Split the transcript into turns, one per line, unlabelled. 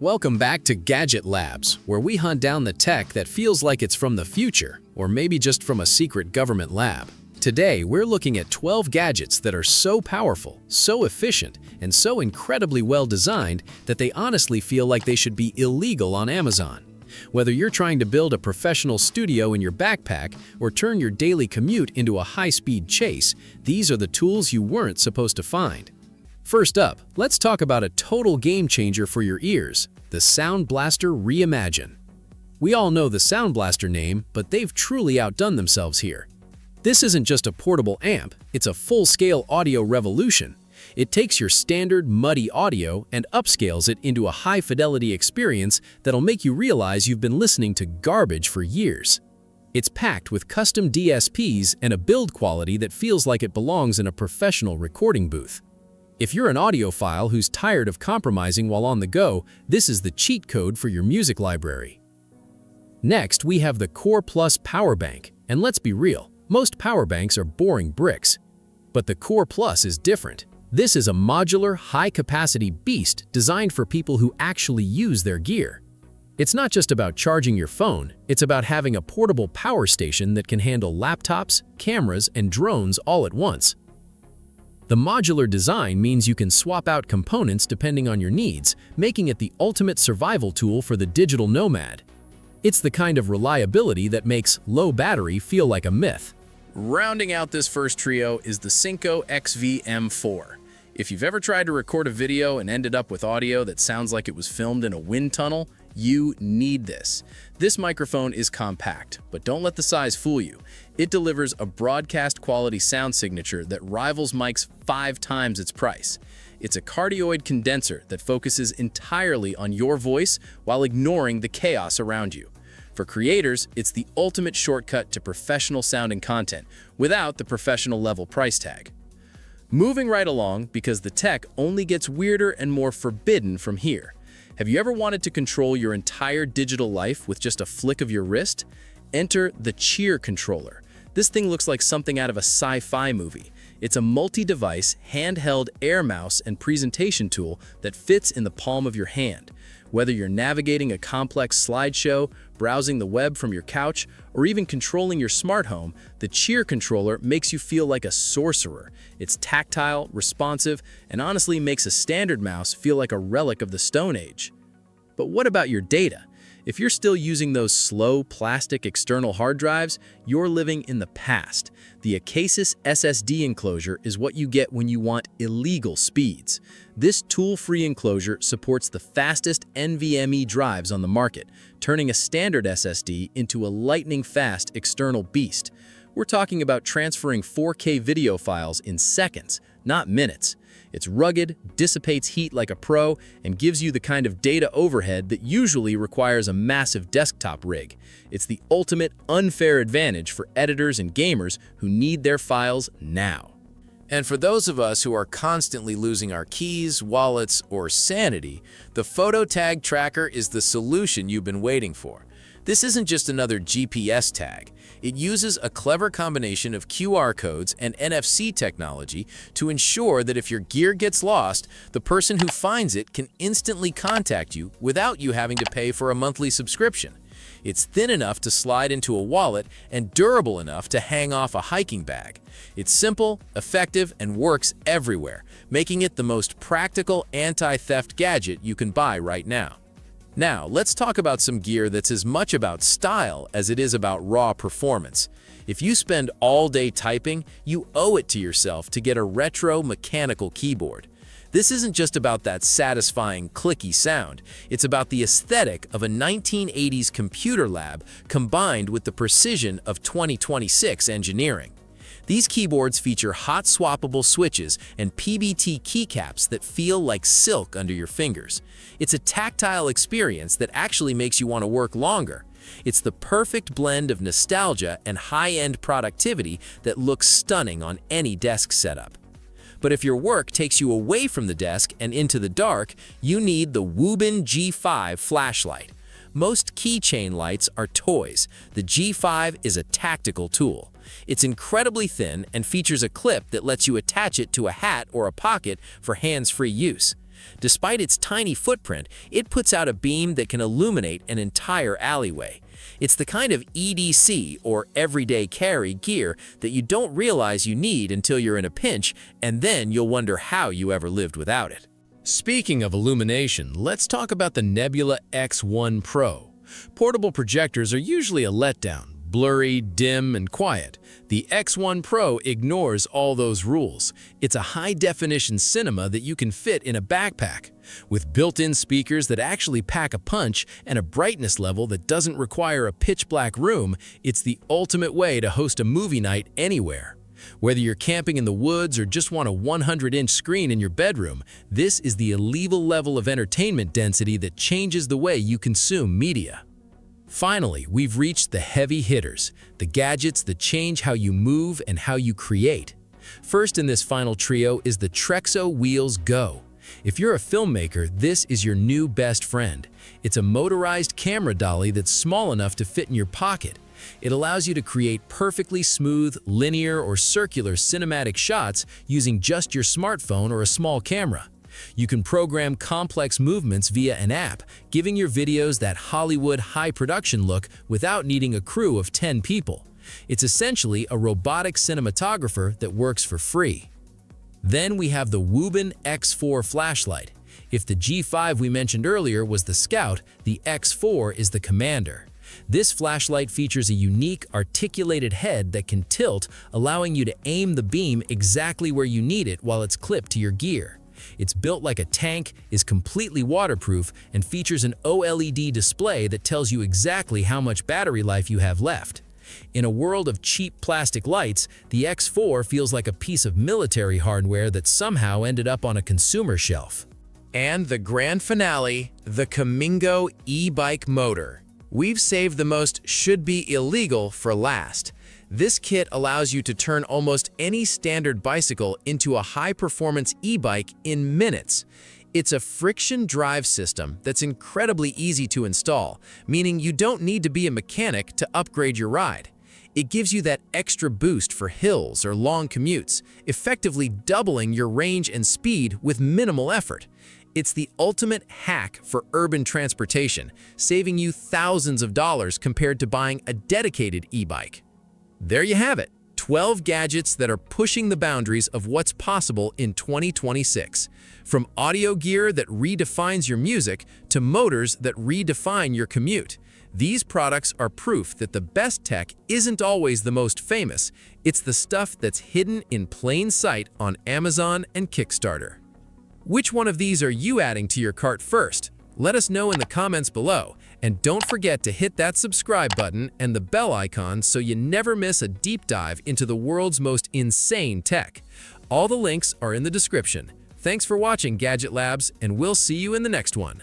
Welcome back to Gadget Labs, where we hunt down the tech that feels like it's from the future, or maybe just from a secret government lab. Today, we're looking at 12 gadgets that are so powerful, so efficient, and so incredibly well designed that they honestly feel like they should be illegal on Amazon. Whether you're trying to build a professional studio in your backpack or turn your daily commute into a high-speed chase, these are the tools you weren't supposed to find. First up, let's talk about a total game changer for your ears, the Sound Blaster Reimagine. We all know the Sound Blaster name, but they've truly outdone themselves here. This isn't just a portable amp, it's a full-scale audio revolution. It takes your standard, muddy audio and upscales it into a high-fidelity experience that'll make you realize you've been listening to garbage for years. It's packed with custom DSPs and a build quality that feels like it belongs in a professional recording booth. If you're an audiophile who's tired of compromising while on the go, this is the cheat code for your music library. Next, we have the Core Plus Power Bank, and let's be real, most power banks are boring bricks. But the Core Plus is different. This is a modular, high-capacity beast designed for people who actually use their gear. It's not just about charging your phone, it's about having a portable power station that can handle laptops, cameras, and drones all at once. The modular design means you can swap out components depending on your needs, making it the ultimate survival tool for the digital nomad. It's the kind of reliability that makes low battery feel like a myth.
Rounding out this first trio is the Synco XV-M4. If you've ever tried to record a video and ended up with audio that sounds like it was filmed in a wind tunnel, you need this. This microphone is compact, but don't let the size fool you. It delivers a broadcast-quality sound signature that rivals mics 5 times its price. It's a cardioid condenser that focuses entirely on your voice while ignoring the chaos around you. For creators, it's the ultimate shortcut to professional-sounding content without the professional-level price tag. Moving right along, because the tech only gets weirder and more forbidden from here. Have you ever wanted to control your entire digital life with just a flick of your wrist? Enter the Cheer Controller. This thing looks like something out of a sci-fi movie. It's a multi-device, handheld air mouse and presentation tool that fits in the palm of your hand. Whether you're navigating a complex slideshow, browsing the web from your couch, or even controlling your smart home, the Cheer Controller makes you feel like a sorcerer. It's tactile, responsive, and honestly makes a standard mouse feel like a relic of the Stone Age. But what about your data? If you're still using those slow, plastic external hard drives, you're living in the past. The Aacasis SSD enclosure is what you get when you want illegal speeds. This tool-free enclosure supports the fastest NVMe drives on the market, turning a standard SSD into a lightning-fast external beast. We're talking about transferring 4K video files in seconds, not minutes. It's rugged, dissipates heat like a pro, and gives you the kind of data overhead that usually requires a massive desktop rig. It's the ultimate unfair advantage for editors and gamers who need their files now.
And for those of us who are constantly losing our keys, wallets, or sanity, the Photo Tag Tracker is the solution you've been waiting for. This isn't just another GPS tag. It uses a clever combination of QR codes and NFC technology to ensure that if your gear gets lost, the person who finds it can instantly contact you without you having to pay for a monthly subscription. It's thin enough to slide into a wallet and durable enough to hang off a hiking bag. It's simple, effective, and works everywhere, making it the most practical anti-theft gadget you can buy right now. Now, let's talk about some gear that's as much about style as it is about raw performance. If you spend all day typing, you owe it to yourself to get a retro mechanical keyboard. This isn't just about that satisfying clicky sound, it's about the aesthetic of a 1980s computer lab combined with the precision of 2026 engineering. These keyboards feature hot swappable switches and PBT keycaps that feel like silk under your fingers. It's a tactile experience that actually makes you want to work longer. It's the perfect blend of nostalgia and high-end productivity that looks stunning on any desk setup. But if your work takes you away from the desk and into the dark, you need the Wuben G5 flashlight. Most keychain lights are toys. The G5 is a tactical tool. It's incredibly thin and features a clip that lets you attach it to a hat or a pocket for hands-free use.
Despite its tiny footprint, it puts out a beam that can illuminate an entire alleyway. It's the kind of EDC, or everyday carry, gear that you don't realize you need until you're in a pinch, and then you'll wonder how you ever lived without it.
Speaking of illumination, let's talk about the Nebula X1 Pro. Portable projectors are usually a letdown, blurry, dim, and quiet. The X1 Pro ignores all those rules. It's a high-definition cinema that you can fit in a backpack. With built-in speakers that actually pack a punch and a brightness level that doesn't require a pitch-black room, it's the ultimate way to host a movie night anywhere. Whether you're camping in the woods or just want a 100-inch screen in your bedroom, this is the illegal level of entertainment density that changes the way you consume media. Finally, we've reached the heavy hitters, the gadgets that change how you move and how you create. First in this final trio is the Trexo Wheels Go. If you're a filmmaker, this is your new best friend. It's a motorized camera dolly that's small enough to fit in your pocket. It allows you to create perfectly smooth, linear, or circular cinematic shots using just your smartphone or a small camera. You can program complex movements via an app, giving your videos that Hollywood high-production look without needing a crew of 10 people. It's essentially a robotic cinematographer that works for free. Then we have the Wuben X4 flashlight. If the G5 we mentioned earlier was the Scout, the X4 is the Commander. This flashlight features a unique, articulated head that can tilt, allowing you to aim the beam exactly where you need it while it's clipped to your gear. It's built like a tank, is completely waterproof, and features an OLED display that tells you exactly how much battery life you have left. In a world of cheap plastic lights, the X4 feels like a piece of military hardware that somehow ended up on a consumer shelf. And the grand finale, the Kamingo e-bike motor. We've saved the most should-be illegal for last. This kit allows you to turn almost any standard bicycle into a high-performance e-bike in minutes. It's a friction drive system that's incredibly easy to install, meaning you don't need to be a mechanic to upgrade your ride. It gives you that extra boost for hills or long commutes, effectively doubling your range and speed with minimal effort. It's the ultimate hack for urban transportation, saving you thousands of dollars compared to buying a dedicated e-bike. There you have it, 12 gadgets that are pushing the boundaries of what's possible in 2026. From audio gear that redefines your music to motors that redefine your commute. These products are proof that the best tech isn't always the most famous. It's the stuff that's hidden in plain sight on Amazon and Kickstarter. Which one of these are you adding to your cart first? Let us know in the comments below. And don't forget to hit that subscribe button and the bell icon so you never miss a deep dive into the world's most insane tech. All the links are in the description. Thanks for watching, Gadget Labs, and we'll see you in the next one.